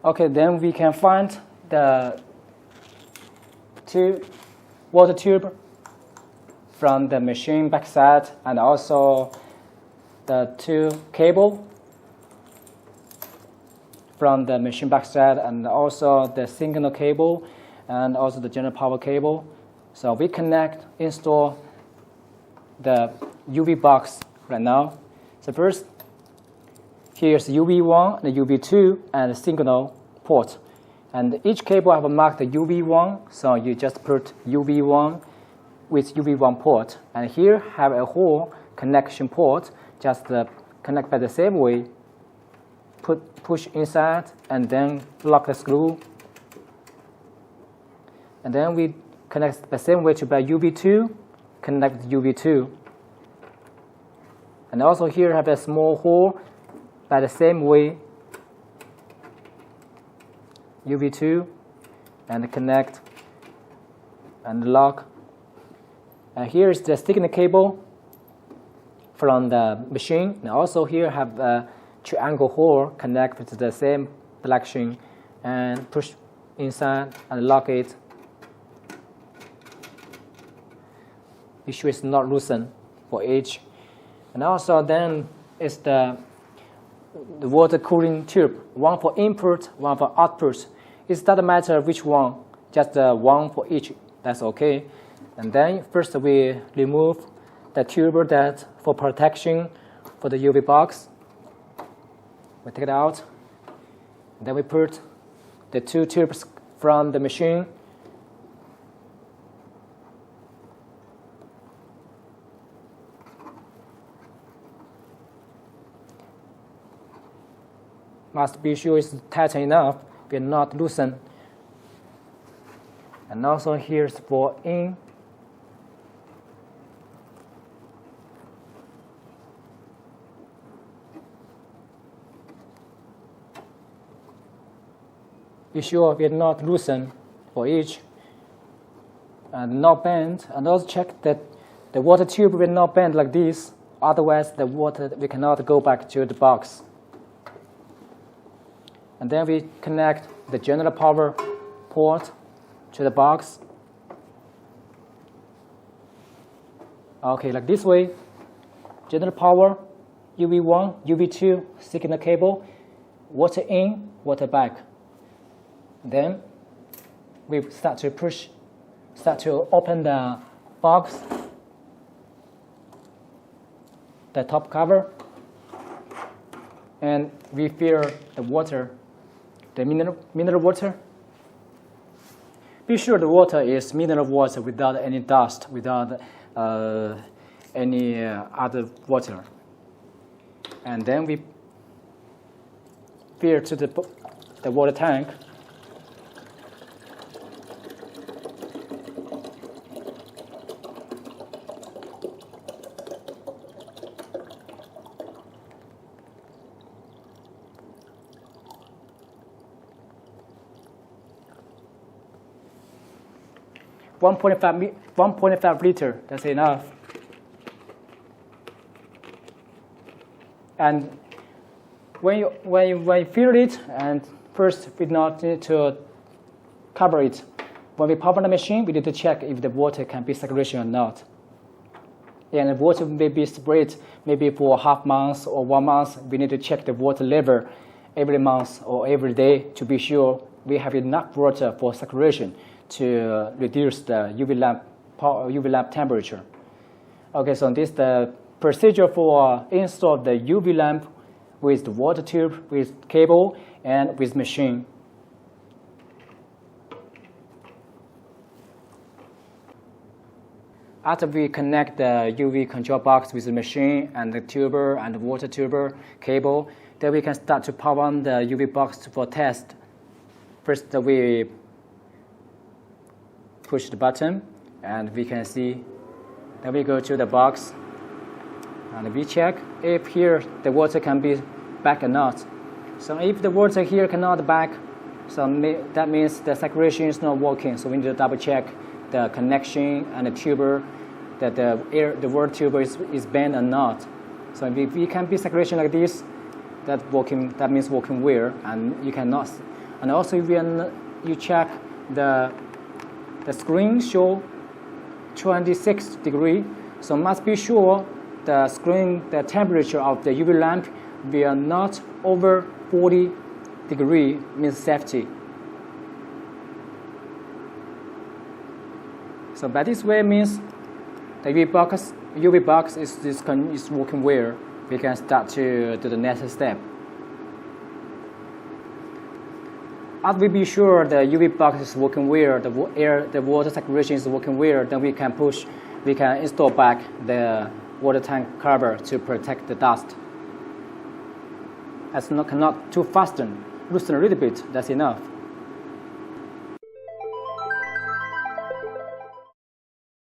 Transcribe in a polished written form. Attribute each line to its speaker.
Speaker 1: Okay, then we can find the water tube from the machine backside, and also the 2 cable from the machine backside, and also the signal cable, and also the general power cable. So we install the UV box right now. So first, here's UV1 and UV2 and the signal port. And each cable have marked the UV1, so you just put UV1 with UV1 port. And here have a whole connection port, just connect by the same way. Push inside and then lock the screw. And then we connect the same way to by UV2, connect UV2. And also here have a small hole by the same way, UV2, and connect and lock. And here is the signal cable from the machine. And also here have a triangle hole connected to the same connection, and push inside and lock it. Be sure it's not loosened for each. And also then is the water cooling tube, one for input, one for output. It doesn't matter which one, just one for each, that's okay. And then first we remove the tube that for protection for the UV box. We take it out. Then we put the 2 tubes from the machine. Must be sure it's tight enough, will not loosen. And also here's for in. Be sure will not loosen for each and not bend. And also check that the water tube will not bend like this. Otherwise, the water we cannot go back to the box. And then we connect the general power port to the box. Okay, like this way. General power, UV1, UV2, signal cable, water in, water back. Then we start to open the box, the top cover, and refill the water. The mineral water. Be sure the water is mineral water without any dust, without any other water. And then we fill to the water tank. One 1.5 liter, that's enough. And when you fill it, and first we not need to cover it. When we power the machine, we need to check if the water can be circulation or not. And the water may be sprayed maybe for half month or 1 month. We need to check the water level every month or every day to be sure we have enough water for circulation to reduce the UV lamp temperature. Okay, so this is the procedure for install the UV lamp with the water tube, with cable, and with machine. After we connect the UV control box with the machine and the tuber and the water tuber cable, then we can start to power on the UV box for test. First, we push the button, and we can see. Then we go to the box, and we check if here the water can be back or not. So if the water here cannot back, so that means the circulation is not working. So we need to double check the connection and the tuber, that the water tuber is bent or not. So if we can be circulation like this, that means working well, and you cannot And also when you check the screen show 26 degree, so must be sure the temperature of the UV lamp will not over 40 degree, means safety. So by this way means the UV box is working well. We can start to do the next step. After we be sure the UV box is working well, the water circulation is working well, then we can install back the water tank cover to protect the dust. Cannot too fasten, loosen a little bit, that's enough.